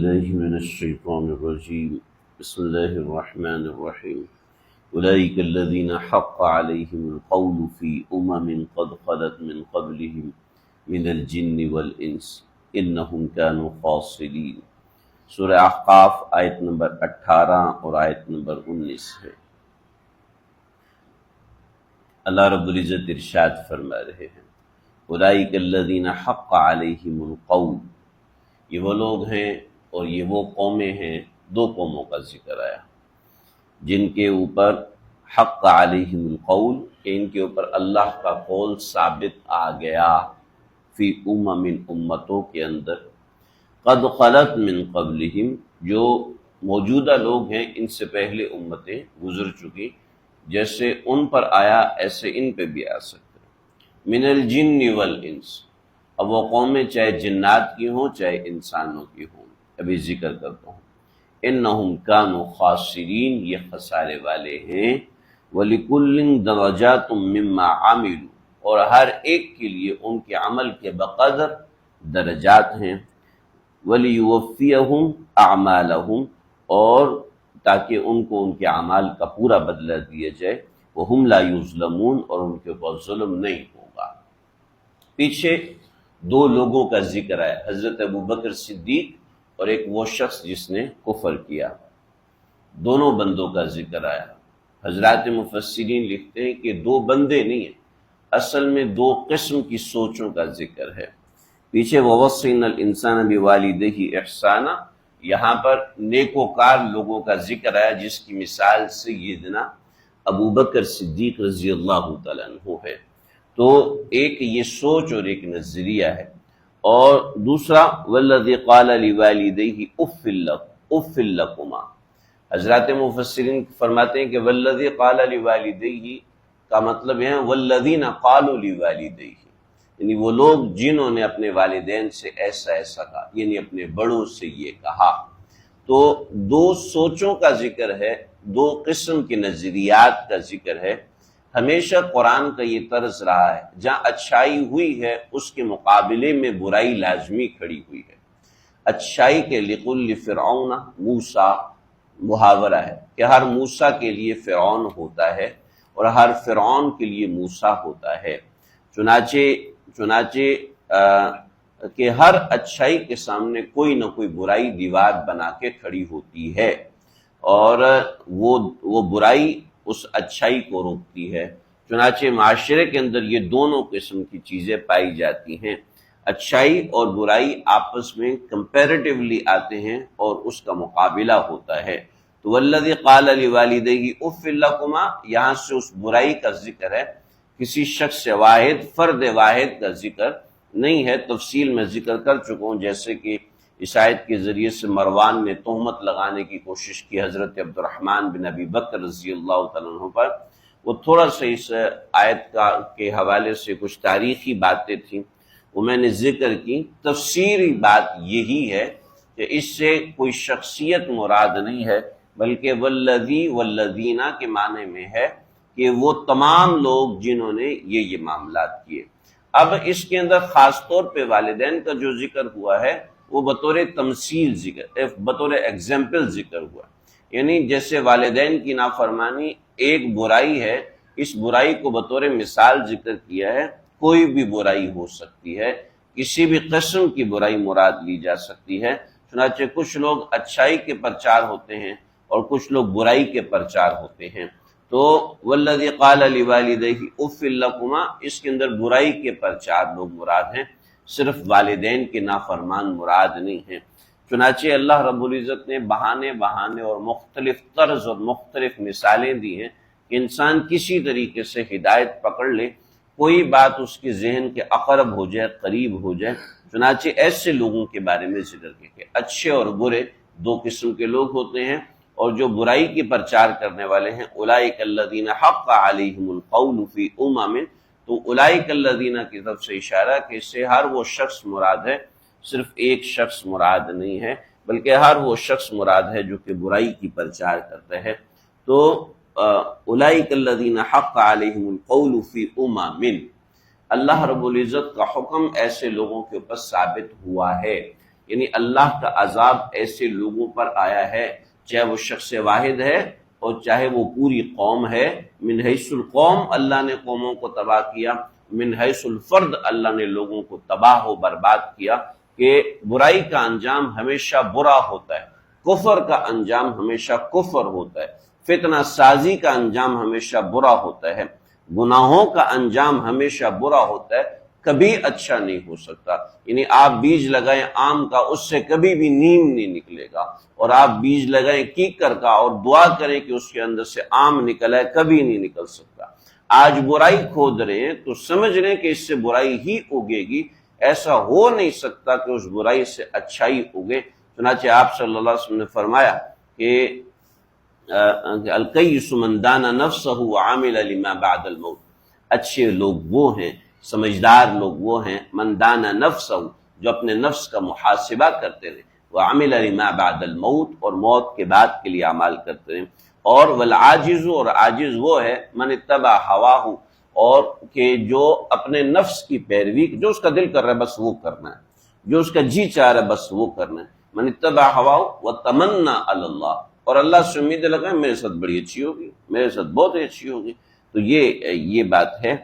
بالله من الشيطان الرجيم بسم الله الرحمن الرحيم أولئك الذين حق عليهم القول في قد خلت من قبلهم من الجن والإنس إنهم كانوا خاسرين۔ سورہ احقاف آیت نمبر 18 اور آیت نمبر 19 ہے۔ اللہ رب العزت ارشاد فرما رہے ہیں اولئک الذین حق علیہم القول، یہ وہ لوگ ہیں اور یہ وہ قومیں ہیں، دو قوموں کا ذکر آیا جن کے اوپر حق علیہم القول، کہ ان کے اوپر اللہ کا قول ثابت آ گیا، فی امتوں کے اندر، قد خلت من قبلہم، جو موجودہ لوگ ہیں ان سے پہلے امتیں گزر چکی، جیسے ان پر آیا ایسے ان پہ بھی آ سکتے، من الجن والانس، اب وہ قومیں چاہے جنات کی ہوں چاہے انسانوں کی ہوں۔ ابھی ذکر کرتا ہوں، انہم کانوا خاسرین، یہ خسارے والے ہیں، وَلِكُلٍّ دَرَجَاتٌ مِّمَّا عَمِلُوا، اور ہر ایک کے لیے ان کے عمل کے بقدر درجات ہیں، وَلِيُوَفِّيَهُمْ أَعْمَالَهُمْ، اور تاکہ ان کو ان کے اعمال کا پورا بدلہ دیا جائے، وَهُمْ لَا يُظْلَمُونَ، اور ان کے اوپر ظلم نہیں ہوگا۔ پیچھے دو لوگوں کا ذکر ہے، حضرت ابوبکر صدیق اور ایک وہ شخص جس نے کفر کیا، دونوں بندوں کا ذکر آیا۔ حضرات مفسرین لکھتے ہیں کہ دو بندے نہیں ہیں، اصل میں دو قسم کی سوچوں کا ذکر ہے۔ پیچھے وَوَصَّيْنَا الْإِنسَانَ بِوَالِدَيْهِ إِحْسَانًا، یہاں پر نیکوکار لوگوں کا ذکر آیا جس کی مثال سیدنا ابوبکر صدیق رضی اللہ تعالیٰ عنہ ہے۔ تو ایک یہ سوچ اور ایک نظریہ ہے، اور دوسرا والذی قال لوالدیہ اف لکما، حضرات مفسرین فرماتے ہیں کہ والذی قال لوالدیہ کا مطلب ہے والذین قالوا لوالدیہ، یعنی وہ لوگ جنہوں نے اپنے والدین سے ایسا ایسا کہا، یعنی اپنے بڑوں سے یہ کہا۔ تو دو سوچوں کا ذکر ہے، دو قسم کے نظریات کا ذکر ہے۔ ہمیشہ قرآن کا یہ طرز رہا ہے، جہاں اچھائی ہوئی ہے اس کے مقابلے میں برائی لازمی کھڑی ہوئی ہے۔ اچھائی کے لِكُلِّ فِرْعَوْنَ موسیٰ محاورہ ہے کہ ہر موسیٰ کے لیے فرعون ہوتا ہے اور ہر فرعون کے لیے موسیٰ ہوتا ہے، چنانچہ کہ ہر اچھائی کے سامنے کوئی نہ کوئی برائی دیوار بنا کے کھڑی ہوتی ہے، اور وہ برائی اس اچھائی کو روکتی ہے۔ چنانچہ معاشرے کے اندر یہ دونوں قسم کی چیزیں پائی جاتی ہیں، اچھائی اور برائی آپس میں کمپیریٹیولی آتے ہیں اور اس کا مقابلہ ہوتا ہے۔ تو والذی قال لوالدیہ اف لکما، یہاں سے اس برائی کا ذکر ہے، کسی شخص واحد، فرد واحد کا ذکر نہیں ہے۔ تفصیل میں ذکر کر چکا ہوں، جیسے کہ اس آیت کے ذریعے سے مروان نے تہمت لگانے کی کوشش کی حضرت عبد الرحمن بن ابی بکر رضی اللہ تعالیٰ عنہ پر، وہ تھوڑا سا اس آیت کے حوالے سے کچھ تاریخی باتیں تھیں وہ میں نے ذکر کی۔ تفسیری بات یہی ہے کہ اس سے کوئی شخصیت مراد نہیں ہے، بلکہ والذی والذینہ کے معنی میں ہے کہ وہ تمام لوگ جنہوں نے یہ معاملات کیے۔ اب اس کے اندر خاص طور پہ والدین کا جو ذکر ہوا ہے وہ بطور تمثیل ذکر، بطور ایگزامپل ذکر ہوا، یعنی جیسے والدین کی نافرمانی ایک برائی ہے، اس برائی کو بطور مثال ذکر کیا ہے۔ کوئی بھی برائی ہو سکتی ہے، کسی بھی قسم کی برائی مراد لی جا سکتی ہے، چنانچہ کچھ لوگ اچھائی کے پرچار ہوتے ہیں اور کچھ لوگ برائی کے پرچار ہوتے ہیں۔ تو والذی قال لوالدیہ اف لکما، اس کے اندر برائی کے پرچار لوگ مراد ہیں، صرف والدین کے نافرمان مراد نہیں ہیں۔ چنانچہ اللہ رب العزت نے بہانے اور مختلف طرز اور مختلف مثالیں دی ہیں کہ انسان کسی طریقے سے ہدایت پکڑ لے، کوئی بات اس کے ذہن کے اقرب ہو جائے، قریب ہو جائے۔ چنانچہ ایسے لوگوں کے بارے میں ذکر کیا کہ اچھے اور برے دو قسم کے لوگ ہوتے ہیں، اور جو برائی کی پرچار کرنے والے ہیں اولئک الذین حق علیہم القول فی تو اولئک الذین کی طرف سے اشارہ کہ اس سے ہر وہ شخص مراد ہے، صرف ایک شخص مراد نہیں ہے، بلکہ ہر وہ شخص مراد ہے جو کہ برائی کی پرچار کرتا ہے۔ تو اولئک الذین حق علیہم القول فی اللہ رب العزت کا حکم ایسے لوگوں کے اوپر ثابت ہوا ہے یعنی اللہ کا عذاب ایسے لوگوں پر آیا ہے، چاہے وہ شخص واحد ہے اور چاہے وہ پوری قوم ہے۔ من حیث القوم اللہ نے قوموں کو تباہ کیا، من حیث الفرد اللہ نے لوگوں کو تباہ و برباد کیا، کہ برائی کا انجام ہمیشہ برا ہوتا ہے، کفر کا انجام ہمیشہ کفر ہوتا ہے، فتنہ سازی کا انجام ہمیشہ برا ہوتا ہے، گناہوں کا انجام ہمیشہ برا ہوتا ہے، کبھی اچھا نہیں ہو سکتا۔ یعنی آپ بیج لگائیں آم کا، اس سے کبھی بھی نیم نہیں نکلے گا، اور آپ بیج لگائیں کیکر کا اور دعا کریں کہ اس کے اندر سے آم نکل آئے، کبھی نہیں نکل سکتا۔ آج برائی کھود رہے ہیں تو سمجھ رہے ہیں کہ اس سے برائی ہی اگے گی، ایسا ہو نہیں سکتا کہ اس برائی سے اچھائی اگے۔ چنانچہ آپ صلی اللہ علیہ وسلم نے فرمایا کہ الکیس من دان نفسہ وعمل لما بعد الموت، اچھے لوگ وہ ہیں، سمجھدار لوگ وہ ہیں، من دان نفسہ، جو اپنے نفس کا محاسبہ کرتے رہے، وعمل لما بعد الموت، اور موت کے بعد کے لیے اعمال کرتے رہے، اور والعاجز، اور عاجز وہ ہے من اتبع ہواہ، اور کہ جو اپنے نفس کی پیروی، جو اس کا دل کر رہا ہے بس وہ کرنا ہے، جو اس کا جی چاہ رہا ہے بس وہ کرنا ہے، من اتبع ہواہ وتمنا علی اللہ، اور اللہ سے امید لگائے میرے ساتھ بڑی اچھی ہوگی، میرے ساتھ بہت اچھی ہوگی۔ تو یہ بات ہے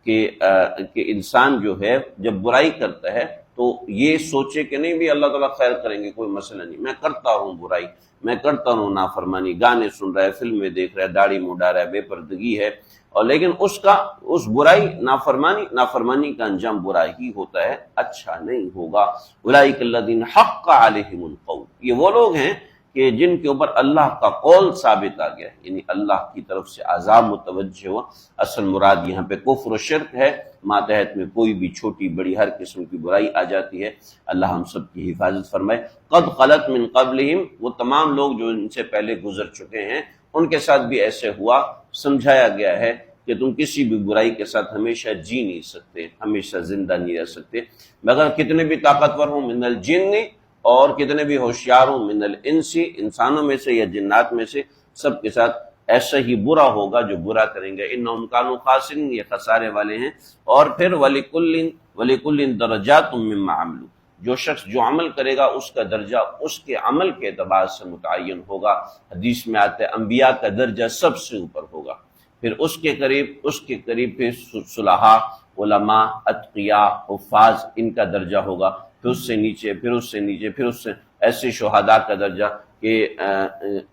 کہ انسان جو ہے جب برائی کرتا ہے تو یہ سوچے کہ نہیں بھی اللہ تعالیٰ خیر کریں گے، کوئی مسئلہ نہیں، میں کرتا ہوں برائی، میں کرتا ہوں نافرمانی، گانے سن رہا ہے، فلمیں دیکھ رہا ہے، داڑھی منڈا رہا ہے، بے پردگی ہے، اور لیکن اس برائی نافرمانی کا انجام برا ہی ہوتا ہے، اچھا نہیں ہوگا۔ اولئک الذین حق علیہم القول، یہ وہ لوگ ہیں کہ جن کے اوپر اللہ کا قول ثابت آ گیا، یعنی اللہ کی طرف سے عذاب متوجہ ہوا۔ اصل مراد یہاں پہ کفر و شرک ہے، ماتحت میں کوئی بھی چھوٹی بڑی ہر قسم کی برائی آ جاتی ہے، اللہ ہم سب کی حفاظت فرمائے۔ قد خلت من قبلہم، وہ تمام لوگ جو ان سے پہلے گزر چکے ہیں ان کے ساتھ بھی ایسے ہوا، سمجھایا گیا ہے کہ تم کسی بھی برائی کے ساتھ ہمیشہ جی نہیں سکتے، ہمیشہ زندہ نہیں رہ سکتے، مگر کتنے بھی طاقتور ہوں، من الجن، اور کتنے بھی ہوشیار ہوں، من الانس، انسانوں میں سے یا جنات میں سے، سب کے ساتھ ایسا ہی برا ہوگا جو برا کریں گے۔ انہم کانوا خاسرین، یہ خسارے والے ہیں۔ اور پھر وَلِكُلٍّ دَرَجَاتٌ مِّمَّا عَمِلُوا، جو شخص جو عمل کرے گا اس کا درجہ اس کے عمل کے اعتبار سے متعین ہوگا۔ حدیث میں آتا ہے انبیاء کا درجہ سب سے اوپر ہوگا، پھر اس کے قریب پھر صلحاء، علماء، اتقیاء، حفاظ، ان کا درجہ ہوگا، پھر اس سے نیچے، پھر اس سے نیچے، پھر اس سے ایسے شہداء کا درجہ کہ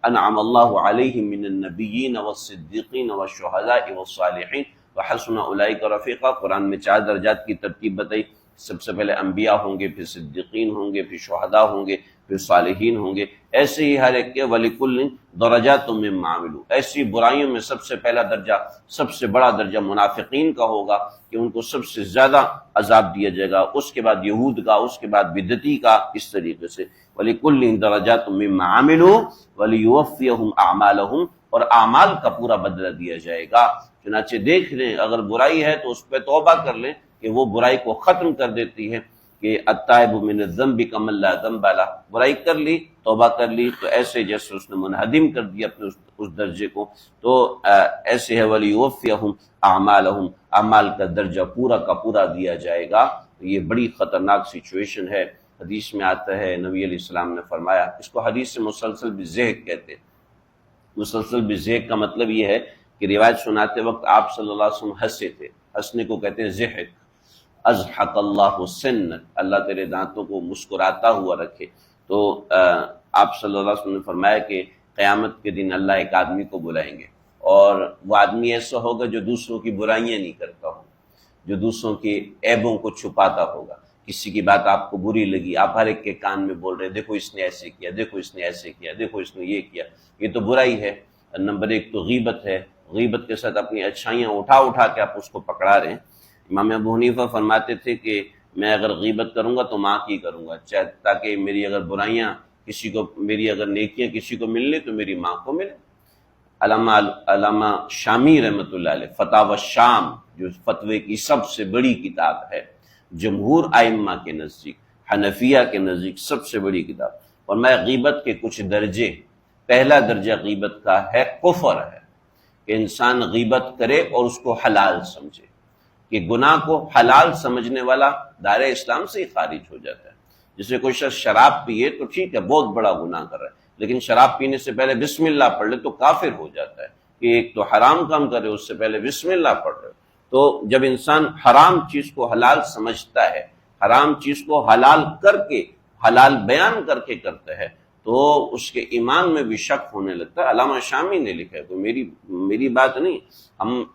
انعم اللہ علیہم من النبیین والصدیقین والشہداء والصالحین وحسن اولئک رفیقا۔ قرآن میں 4 درجات کی ترتیب بتائی، سب سے پہلے انبیاء ہوں گے، پھر صدیقین ہوں گے، پھر شہداء ہوں گے، پھر صالحین ہوں گے، ایسے ہی ہر ایک کے وَلِكُلٍّ دَرَجَاتٌ مِّمَّا عَمِلُوا۔ ایسی برائیوں میں سب سے پہلا درجہ، سب سے بڑا درجہ منافقین کا ہوگا کہ ان کو سب سے زیادہ عذاب دیا جائے گا، اس کے بعد یہود کا، اس کے بعد بدعتی کا، اس طریقے سے وَلِكُلٍّ دَرَجَاتٌ مِّمَّا عَمِلُوا وَلِيُوَفِّيَهُمْ أَعْمَالَهُمْ، اور اعمال کا پورا بدلہ دیا جائے گا۔ چنانچہ دیکھ لیں اگر برائی ہے تو اس پہ توبہ کر لیں کہ وہ برائی کو ختم کر دیتی ہے، کہ التائب من الذنب کمن لا ذنب له، برائی کر لی، توبہ کر لی تو ایسے جیسے اس نے منہدم کر دیا اپنے اس درجے کو، تو ایسے ہے وَلِيُوَفِّيَهُمْ أَعْمَالَهُمْ، اعمال کا درجہ پورا کا پورا دیا جائے گا۔ یہ بڑی خطرناک سچویشن ہے۔ حدیث میں آتا ہے نبی علیہ السلام نے فرمایا، اس کو حدیث سے مسلسل بزہق کہتے ہیں۔ مسلسل بزہق کا مطلب یہ ہے کہ روایت سناتے وقت آپ صلی اللہ علیہ وسلم ہنسے تھے، ہنسنے کو کہتے ہیں زہق۔ اضحک اللہ سنک، اللہ تیرے دانتوں کو مسکراتا ہوا رکھے۔ تو آپ صلی اللہ علیہ وسلم نے فرمایا کہ قیامت کے دن اللہ ایک آدمی کو بلائیں گے، اور وہ آدمی ایسا ہوگا جو دوسروں کی برائیاں نہیں کرتا ہو، جو دوسروں کے عیبوں کو چھپاتا ہوگا۔ کسی کی بات آپ کو بری لگی، آپ ہر ایک کے کان میں بول رہے دیکھو اس نے ایسے کیا، دیکھو اس نے ایسے کیا، دیکھو اس نے یہ کیا، یہ تو برائی ہے۔ نمبر 1 تو غیبت ہے، غیبت کے ساتھ اپنی اچھائیاں اٹھا کے آپ اس کو پکڑا رہے ہیں۔ امام ابو حنیفہ فرماتے تھے کہ میں اگر غیبت کروں گا تو ماں کی کروں گا، تاکہ میری اگر برائیاں کسی کو، میری اگر نیکیاں کسی کو ملنے تو میری ماں کو ملے۔ علامہ شامی رحمۃ اللہ علیہ، فتاوی شام، جو فتوے کی سب سے بڑی کتاب ہے، جمہور ائمہ کے نزدیک، حنفیہ کے نزدیک سب سے بڑی کتاب، اور میں غیبت کے کچھ درجے، پہلا درجہ غیبت کا ہے کفر ہے، کہ انسان غیبت کرے اور اس کو حلال سمجھے، کہ گناہ کو حلال سمجھنے والا دائرہ اسلام سے ہی خارج ہو جاتا ہے۔ جسے کوئی شخص شراب پیے تو ٹھیک ہے، بہت بڑا گناہ کر رہا ہے، لیکن شراب پینے سے پہلے بسم اللہ پڑھ لے تو کافر ہو جاتا ہے، کہ ایک تو حرام کام کرے اس سے پہلے بسم اللہ پڑھ رہے. تو جب انسان حرام چیز کو حلال سمجھتا ہے، حرام چیز کو حلال کر کے، حلال بیان کر کے کرتا ہے، تو اس کے ایمان میں بھی شک ہونے لگتا ہے. علامہ شامی نے لکھا ہے، کوئی میری بات نہیں.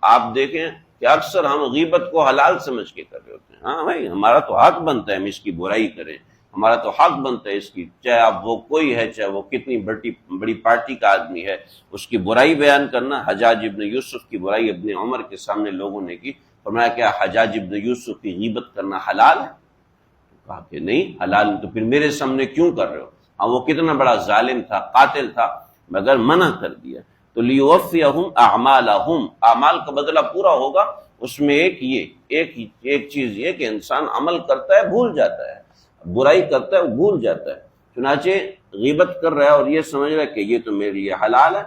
آپ دیکھیں کہ اکثر ہم غیبت کو حلال سمجھ کے کر رہے ہوتے ہیں. ہاں بھائی، ہمارا تو حق بنتا ہے ہم اس کی برائی کریں، ہمارا تو حق بنتا ہے اس کی، چاہے اب وہ کوئی ہے، چاہے وہ کتنی بڑی پارٹی کا آدمی ہے، اس کی برائی بیان کرنا. حجاج ابن یوسف کی برائی ابن عمر کے سامنے لوگوں نے کی، فرمایا کیا حجاج ابن یوسف کی غیبت کرنا حلال ہے؟ کہا کہ نہیں حلال. تو پھر میرے سامنے کیوں کر رہے ہو؟ ہاں وہ کتنا بڑا ظالم تھا، قاتل تھا، مگر منع کر دیا. تو لیوفیہم اعمالہم، اعمال کا بدلہ پورا ہوگا. اس میں ایک چیز یہ کہ انسان عمل کرتا ہے بھول جاتا ہے، برائی کرتا ہے بھول جاتا ہے. چنانچہ غیبت کر رہا ہے اور یہ سمجھ رہا ہے کہ یہ تو میرے لیے حلال ہے،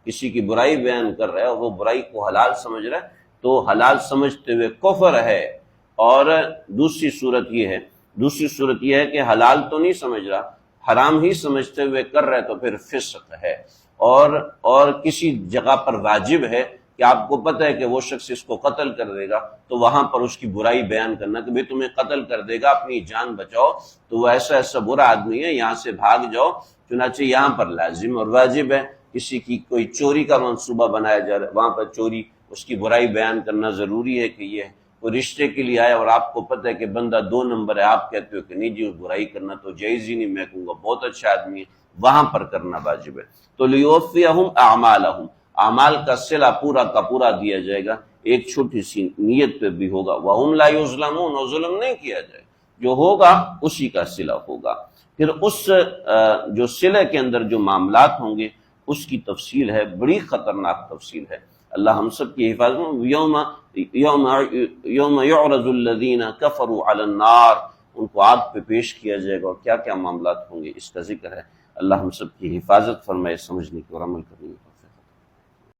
کسی کی برائی بیان کر رہا ہے اور وہ برائی کو حلال سمجھ رہا ہے، تو حلال سمجھتے ہوئے کفر ہے. اور دوسری صورت یہ ہے کہ حلال تو نہیں سمجھ رہا، حرام ہی سمجھتے ہوئے کر رہے تو پھر فسق ہے. اور کسی جگہ پر واجب ہے کہ آپ کو پتہ ہے کہ وہ شخص اس کو قتل کر دے گا، تو وہاں پر اس کی برائی بیان کرنا کہ بھئی تمہیں قتل کر دے گا، اپنی جان بچاؤ، تو وہ ایسا برا آدمی ہے، یہاں سے بھاگ جاؤ. چنانچہ یہاں پر لازم اور واجب ہے. کسی کی کوئی چوری کا منصوبہ بنایا جا رہا ہے، وہاں پر چوری، اس کی برائی بیان کرنا ضروری ہے. کہ یہ کوئی رشتے کے لیے آیا اور آپ کو پتہ ہے کہ بندہ 2 نمبر ہے، آپ کہتے ہو کہ نہیں جی برائی کرنا تو جائز ہی نہیں، میں کہوں گا بہت اچھا آدمی ہے، وہاں پر کرنا واجب ہے. تو لیوفیہم اعمالہم، اعمال کا صلہ پورا کا پورا دیا جائے گا، ایک چھوٹی سی نیت پہ بھی ہوگا. وہم لا یظلمون، اور ظلم نہیں کیا جائے، جو ہوگا اسی کا صلہ ہوگا. پھر اس جو صلہ کے اندر جو معاملات ہوں گے اس کی تفصیل ہے، بڑی خطرناک تفصیل ہے. اللہ ہم سب کی حفاظت. یوم یعرض الذین کفروا علی النار، ان کو آگ پہ پیش کیا جائے گا، اور کیا کیا معاملات ہوں گے اس کا ذکر ہے. اللہ ہم سب کی حفاظت فرمائے، سمجھنے کی اور عمل کرنے کی.